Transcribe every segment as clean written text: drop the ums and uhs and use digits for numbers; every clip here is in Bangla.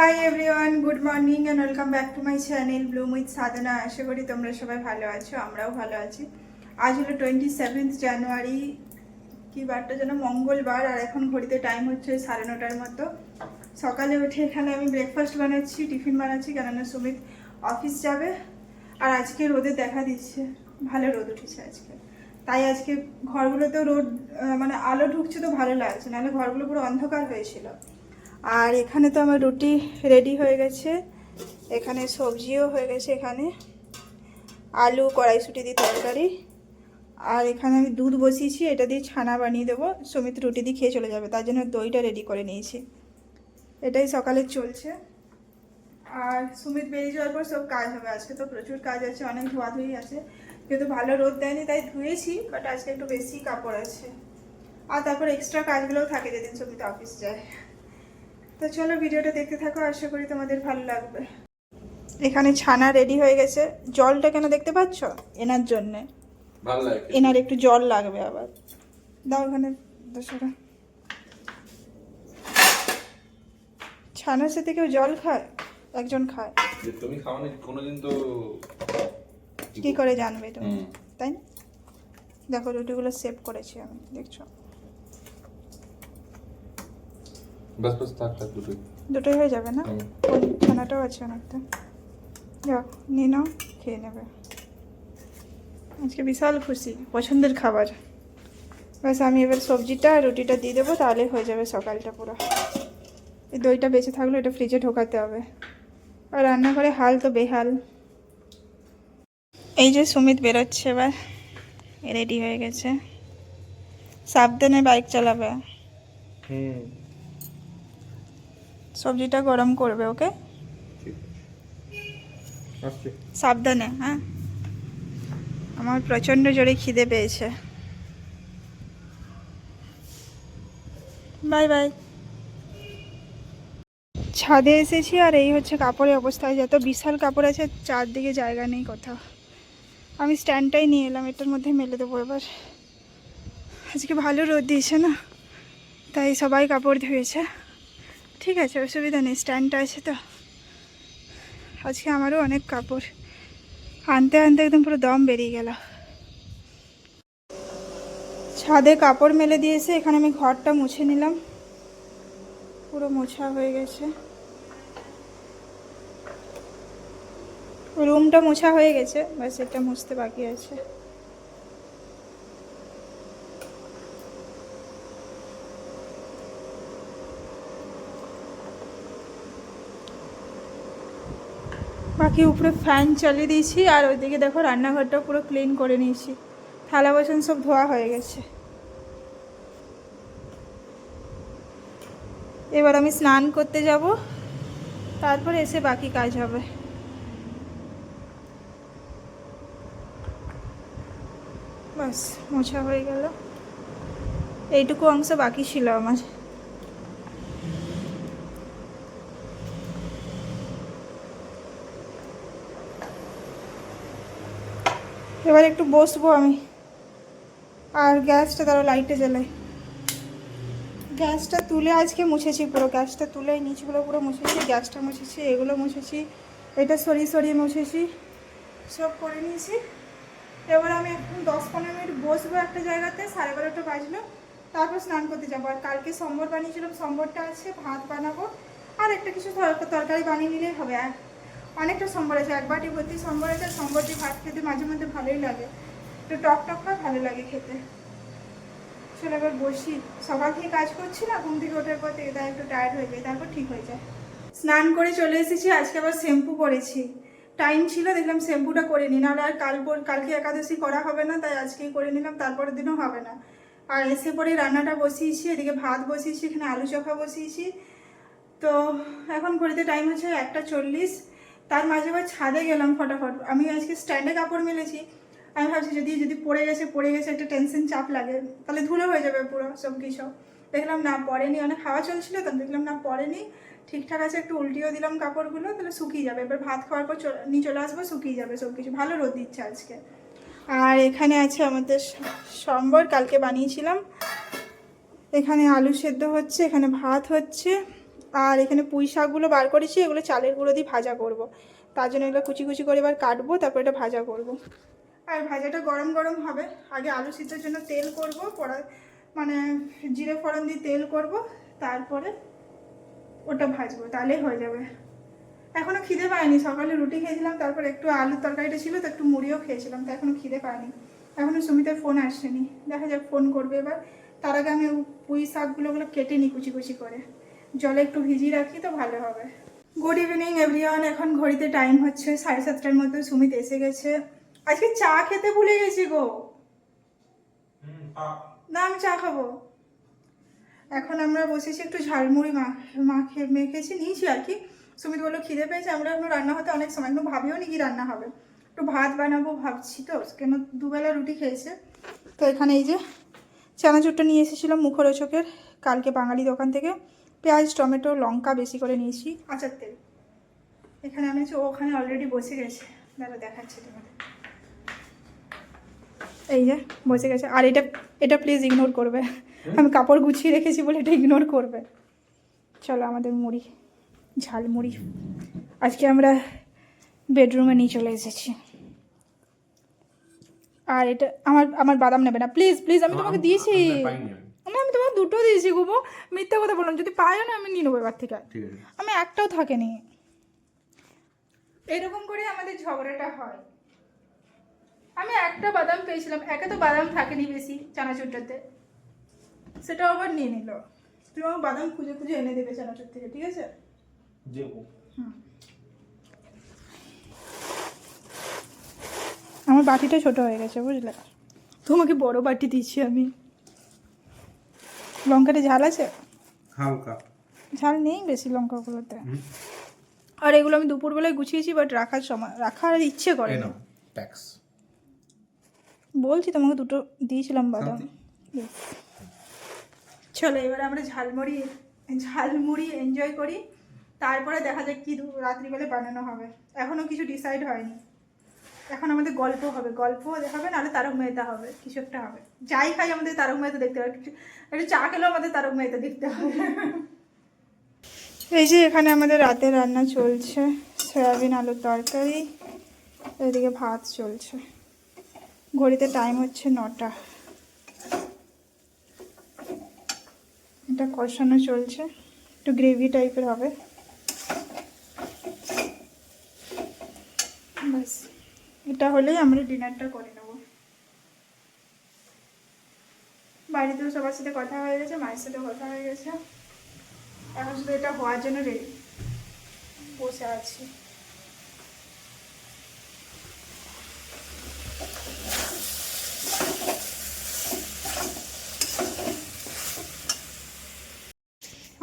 High everyone, good morning and welcome back to my channel Bloom with Sadhana. আশা করি তোমরা সবাই ভালো আছো, আমরাও ভালো আছি। আজ হলো 27 জানুয়ারি, কি বারটা যেন মঙ্গলবার, আর এখন ঘড়িতে টাইম হচ্ছে 9:30 মতো। সকালে উঠে এখানে আমি ব্রেকফাস্ট বানাচ্ছি, টিফিন বানাচ্ছি, কেননা সুমিত অফিস যাবে। আর আজকে রোদে দেখা দিচ্ছে, ভালো রোদ উঠেছে আজকে, তাই আজকে ঘরগুলোতেও রোদ মানে আলো ঢুকছে তো ভালো লাগছে, নাহলে ঘরগুলো পুরো অন্ধকার হয়েছিল। আর এখানে তো আমার রুটি রেডি হয়ে গেছে, এখানে সবজিও হয়ে গেছে, এখানে আলু কড়াইশুঁটি দিয়ে তরকারি। আর এখানে আমি দুধ বসিয়েছি, এটা দিয়ে ছানা বানিয়ে দেবো, সুমিত রুটি দিয়ে খেয়ে চলে যাবে, তার জন্য দইটা রেডি করে নিয়েছি। এটাই সকালে চলছে। আর সুমিত বেরিয়ে যাওয়ার পর সব কাজ হবে, আজকে তো প্রচুর কাজ আছে, অনেক ধোয়াধুয়ি আছে, কিন্তু ভালো রোদ দেয়নি তাই ধুয়েছি, বাট আজকে একটু বেশি কাপড় আছে। আর তারপর এক্সট্রা কাজগুলোও থাকে যেদিন সুমিত অফিস যায়। তো চলো ভিডিওটা দেখতে থাকো, আশা করি তোমাদের ভালো লাগবে। এখানে ছানা রেডি হয়ে গেছে। জলটা কেন দেখতে পাচ্ছ? এনার জন্যে, এনার একটু জল লাগবে আবার। দাও ওখানে দোষরা। ছানার সাথে কেউ জল খায়? একজন খায়। তুমি খাওনি কোনোদিন তো কি করে জানবে তুমি, তাই না? দেখো রুটিগুলো সেভ করেছি আমি, দেখছো? বাস বাস থাক দুটোই হয়ে যাবে না? ছানাটাও আছে অনেকটা। যাও নিয়ে নাও, খেয়ে নেবে। আজকে বিশাল খুশি, পছন্দের খাবার। ব্যাস আমি এবার সবজিটা আর রুটিটা দিয়ে দেবো, তাহলে হয়ে যাবে সকালটা পুরো। এই দইটা বেঁচে থাকলো, এটা ফ্রিজে ঢোকাতে হবে। আর রান্নাঘরে হাল তো বেহাল। এই যে সুমিত বেরোচ্ছে এবার, রেডি হয়ে গেছে। সাবধানে বাইক চালাবে। সবজিটা গরম করবে, ওকে? সাবধানে, হ্যাঁ। আমার প্রচণ্ড জোরে খিদে পেয়েছে। Bye bye. ছাদে এসেছি, আর এই হচ্ছে কাপড়ের অবস্থা। যত বিশাল কাপড় আছে, চারদিকে জায়গা নেই কোথাও। আমি স্ট্যান্ডটাই নিয়ে এলাম, এটার মধ্যে মেলে দেবো এবার। আজকে ভালো রোদ দিয়েছে না, তাই সবাই কাপড় ধুয়েছে। ঠিক আছে, অসুবিধা নেই, স্ট্যান্ডটা আছে তো। আজকে আমারও অনেক কাপড়, আনতে আনতে একদম পুরো দম বেরিয়ে গেল। ছাদে কাপড় মেলে দিয়েছে, এখানে আমি ঘরটা মুছে নিলাম, পুরো মোছা হয়ে গেছে। রুমটা মোছা হয়ে গেছে, ব্যাস এটা মুছতে বাকি আছে। বাকি উপরে ফ্যান চালিয়ে দিয়েছি, আর ওইদিকে দেখো রান্নাঘরটা পুরো ক্লিন করে নিয়েছি, থালা বাসন সব ধোয়া হয়ে গেছে। এবার আমি স্নান করতে যাব, তারপর এসে বাকি কাজ হবে। বাস মোছা হয়ে গেল, এইটুকু অংশ বাকি ছিল আমার। এবার একটু বসবো আমি। আর গ্যাসটা তারা লাইটে জ্বালাই। গ্যাসটা তুলে আজকে মুছেছি পুরো, গ্যাসটা তুলে নিচগুলো পুরো মুছেছি, গ্যাসটা মুছেছি, এগুলো মুছেছি, এটা সরিয়ে সরিয়ে মুছেছি, সব করে নিয়েছি। এবার আমি এখন 10-15 মিনিট বসবো একটা জায়গাতে, 12:30 বাজলো, তারপর স্নান করতে যাবো। আর কালকে সম্বর বানিয়েছিলাম, সম্বরটা আছে, ভাত বানাবো, আর একটা কিছু তরকারি বানিয়ে নিলেই হবে। আর অনেকটা সম্বর আছে, 1 বাটি ভর্তি সম্বর আছে। সম্বর দিয়ে ভাত খেতে মাঝে মধ্যে ভালোই লাগে, একটু টক টক হয়, ভালো লাগে খেতে। চলো এবার বসি, সকাল থেকে কাজ করছি না, ঘুম থেকে ওঠার পর থেকে, তাই একটু টায়ার্ড হয়ে যায়, তারপর ঠিক হয়ে যায়। স্নান করে চলে এসেছি, আজকে আবার শ্যাম্পু করেছি, টাইম ছিল, দেখলাম শ্যাম্পুটা করে নিই, নাহলে আর কালকে একাদশী করা হবে না, তাই আজকেই করে নিলাম, তারপরের দিনও হবে না। আর এসে পরে রান্নাটা বসিয়েছি, এদিকে ভাত বসিয়েছি, এখানে আলু চোখা বসিয়েছি। তো এখন ঘড়িতে টাইম হচ্ছে 1:40। তার মাঝে আবার ছাদে গেলাম ফটাফট। আমি আজকে স্ট্যান্ডে কাপড় মেলেছি, আমি ভাবছি যদি পড়ে গেছে একটা টেনশন, চাপ লাগে, তাহলে ধুলো হয়ে যাবে পুরো সব কিছু। দেখলাম না পড়েনি, অনেক হাওয়া চলছিল তো, দেখলাম না পড়েনি, ঠিকঠাক আছে। একটু উল্টিও দিলাম কাপড়গুলো, তাহলে শুকিয়ে যাবে। এবার ভাত খাওয়ার পর নিয়ে চলে আসবো, শুকিয়ে যাবে সব কিছু, ভালো রোদ দিচ্ছে আজকে। আর এখানে আছে আমাদের সম্বর, কালকে বানিয়েছিলাম। এখানে আলু সেদ্ধ হচ্ছে, এখানে ভাত হচ্ছে, আর এখানে পুঁই শাকগুলো বার করেছি, এগুলো চালের গুঁড়ো দিয়ে ভাজা করব। তার জন্য এগুলো কুচি কুচি করে এবার কাটবো, তারপর এটা ভাজা করব। আর ভাজাটা গরম গরম হবে। আগে আলু সিদ্ধর জন্য তেল করব, মানে জিরে ফোড়ন দিয়ে তেল করব, তারপরে ওটা ভাজবো, তাহলেই হয়ে যাবে। এখনও খিদে পায়নি, সকালে রুটি খেয়েছিলাম, তারপর একটু আলুর তরকারিটা ছিল তো একটু মুড়িও খেয়েছিলাম, তো এখনও খিদে পায়নি। এখনও সুমিতের ফোন আসেনি, দেখা যাক ফোন করবে এবার। তার আগে আমি পুঁই শাকগুলো কেটে নিই কুচি কুচি করে, জলে একটু ভিজিয়ে রাখি তো ভালো হবে। Good evening everyone. এখন ঘড়িতে টাইম হচ্ছে 7:30 মতো। সুমিত এসে গেছে। আজকে চা খেতে ভুলে গেছি গো। না, আমি চা খাবো। এখন আমরা বসেছি, একটু ঝালমুড়ি মেখেছি নিয়েছি আর কি। সুমিত বললো খিদে পেয়েছে, আমরা এখন রান্না হতে অনেক সময়, কিন্তু ভাবিও নি কি রান্না হবে। একটু ভাত বানাবো ভাবছি, তো কেন দুবেলা রুটি খেয়েছে। তো এখানে এই যে চানাচুরটা নিয়ে এসেছিলাম মুখরোচকের কালকে বাঙালি দোকান থেকে। পেঁয়াজ, টমেটো, লঙ্কা বেশি করে নিয়েছি, আচার তেল। এখানে আমি ওখানে অলরেডি বসে গেছে, দাঁড়া দেখাচ্ছি তোমাদের। এই যে বসে গেছে। আর এটা প্লিজ ইগনোর করবে, আমি কাপড় গুছিয়ে রেখেছি বলে এটা ইগনোর করবে। চলো আমাদের মুড়ি, ঝালমুড়ি আজকে আমরা বেডরুমে নিয়ে চলে এসেছি। আর এটা আমার বাদাম নেবে না প্লিজ প্লিজ, আমি তোমাকে দিয়েছি। আমি তোমাকে দুটো দিয়েছি গুবো, মিথ্যা কথা বললাম। যদি পাইও না আমি নিয়ে নেবো এবার থেকে। আমি একটাও থাকেনি। এরকম করে আমাদের ঝগড়াটা হয়। আমি একটা বাদাম পেয়েছিলাম, একে তো বাদাম থাকেনি বেশি চানাচুরটাতে, সেটাও আবার নিয়ে নিল। তুমি আমাকে বাদাম খুঁজে খুঁজে এনে দেবে চানাচুর থেকে, ঠিক আছে? হুম। আমার বাটিটা ছোট হয়ে গেছে বুঝলে, তোমাকে বড় বাটি দিচ্ছি আমি। লঙ্কাটা ঝাল আছে? হালকা ঝাল নেই বেশি লঙ্কাগুলোতে। আর এগুলো আমি দুপুরবেলায় গুছিয়েছি, বাট রাখার ইচ্ছে করে না। বলছি তোমাকে দুটো দিয়েছিলাম বাদাম। চলো এবার আমরা ঝালমুড়ি এনজয় করি, তারপরে দেখা যাক কি রাত্রিবেলা বানানো হবে। এখনো কিছু ডিসাইড হয়নি। এখন আমাদের গল্প হবে, গল্প দেখাবে, নাহলে তারক মেহতা হবে, কিছু একটা হবে। যাই খাই আমাদের তারক মেহতা দেখতে হবে, একটু চা খেলেও আমাদের তারক মেহতা দেখতে হবে। এই যে এখানে আমাদের রাতের রান্না চলছে, সয়াবিন আলুর তরকারি, এদিকে ভাত চলছে। ঘড়িতে টাইম হচ্ছে 9টা। এটা কষানো চলছে, একটু গ্রেভি টাইপের হবে। ব্যাস এটা হলেই আমরা ডিনারটা করে নেব। বাড়িতেও সবার সাথে কথা হয়ে গেছে, মায়ের সাথে কথা হয়ে গেছে। এখন শুধু এটা হওয়ার জন্য রেডি বসে আছি।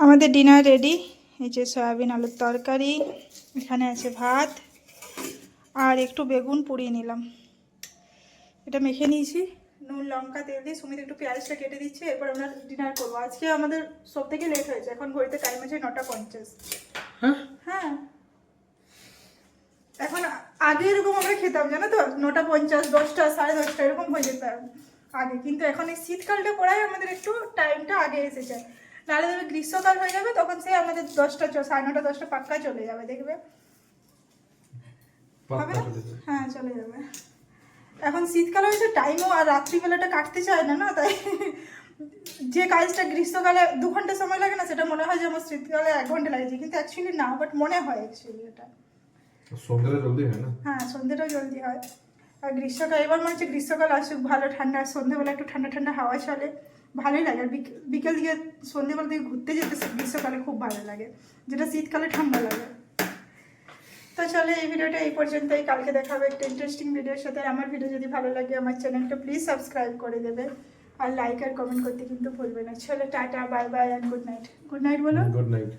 আমাদের ডিনার রেডি। এই যে সয়াবিন আলুর তরকারি, এখানে আছে ভাত, আর একটু বেগুন পুড়িয়ে নিলাম। এটা মেখে নিয়েছি নুন লঙ্কা তেল দিয়ে। সুমিত একটু পেঁয়াজটা কেটে দিচ্ছে, এরপর আমরা ডিনার করবো। আজকে আমাদের সব থেকে লেট হয়েছে, এখন ঘড়িতে টাইম আছে 9:50। হ্যাঁ, এখন আগে এরকম আমরা খেতাম জানো তো, 9:50, 10টা, 10:30 এরকম হয়ে যেতাম আগে। কিন্তু এখন এই শীতকালটা পড়ায় আমাদের একটু টাইমটা আগে এসেছে। নাহলে তবে গ্রীষ্মকাল হয়ে যাবে, তখন সে আমাদের 10টা, 9:30, 10টা পাক্কা চলে যাবে, দেখবে হবে না? হ্যাঁ চলে যাবে। এখন শীতকাল হয়েছে, টাইমও আর রাত্রিবেলাটা কাটতে চায় না, না তাই যে কাজটা গ্রীষ্মকালে 2 ঘন্টা সময় লাগে না, সেটা মনে হয় যে আমার শীতকালে 1 ঘন্টা লাগছে, কিন্তু অ্যাকচুয়ালি না, বাট মনে হয় অ্যাকচুয়ালি এটা। সন্ধ্যাটা জলদি হয় না? হ্যাঁ সন্ধ্যেটাও জলদি হয়। আর গ্রীষ্মকাল, এবার মনে হচ্ছে গ্রীষ্মকাল আসুক, ভালো ঠান্ডা, সন্ধ্যেবেলা একটু ঠান্ডা ঠান্ডা হাওয়া চলে, ভালোই লাগে। আর বিকেল দিকে সন্ধ্যেবেলা দিকে ঘুরতে যেতে গ্রীষ্মকালে খুব ভালো লাগে, যেটা শীতকালে ঠান্ডা লাগে। তো চলে এই ভিডিওটা এই পর্যন্তই, কালকে দেখাবে একটা ইন্টারেস্টিং ভিডিওর সাথে। আমার ভিডিও যদি ভালো লাগে আমার চ্যানেলটা প্লিজ সাবস্ক্রাইব করে দেবে, আর লাইক আর কমেন্ট করতে কিন্তু ভুলবে না। চলো tata, bye bye and good night. Good night বলো। Good night.